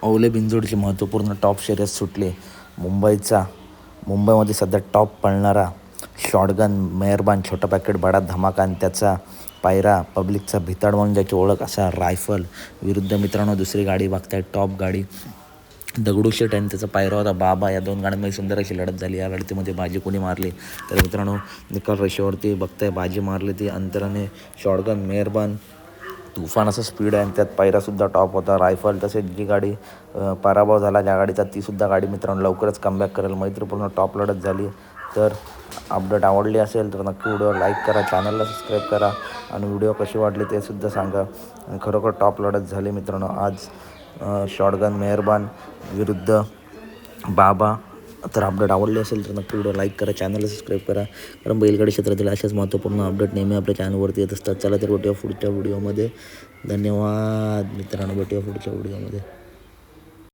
ओले बिंजोडची महत्त्वपूर्ण टॉप शर्यत सुटली. मुंबईमध्ये सध्या टॉप पळणारा शॉटगन मेहरबान, छोटा पॅकेट बडा धमाका आणि त्याचा पायरा पब्लिकचा भिताड म्हणून ज्याची ओळख असा रायफल विरुद्ध मित्रांनो दुसरी गाडी बघताय. टॉप गाडी दगडूशेठ आणि त्याचा पायरा होता बाबा. या दोन गाड्यांमध्ये सुंदर अशी लढत झाली. या लढतीमध्ये बाजी कोणी मारली तर मित्रांनो निकाल रेषेवरती बघताय बाजी मारली ती अंतराने शॉटगन मेहरबान. तुफान असं स्पीड आहे आणि त्यात पायरासुद्धा टॉप होता रायफल. तसेच जी गाडी पराभव झाला ज्या गाडीचा तीसुद्धा गाडी मित्रांनो लवकरच कमबॅक करेल. मैत्रीपूर्ण टॉप लढत झाली. तर अपडेट आवडली असेल तर नक्की व्हिडिओ लाईक करा, चॅनलला सबस्क्राईब करा आणि व्हिडिओ कशी वाटली ते सुद्धा सांगा. आणि खरोखर टॉप लढत झाली मित्रांनो आज शॉटगन मेहरबान विरुद्ध बाबा. तर अपडेट आवडली असेल तर नक्की व्हिडिओ लाईक करा, चॅनलला सबस्क्राईब करा. कारण बैलगाडी क्षेत्रातील अशाच महत्त्वपूर्ण अपडेट नेहमी आपल्या चॅनलवरती येत असतात. चला तर भेटूया पुढच्या व्हिडिओमध्ये. धन्यवाद मित्रांनो, भेटूया पुढच्या व्हिडिओमध्ये.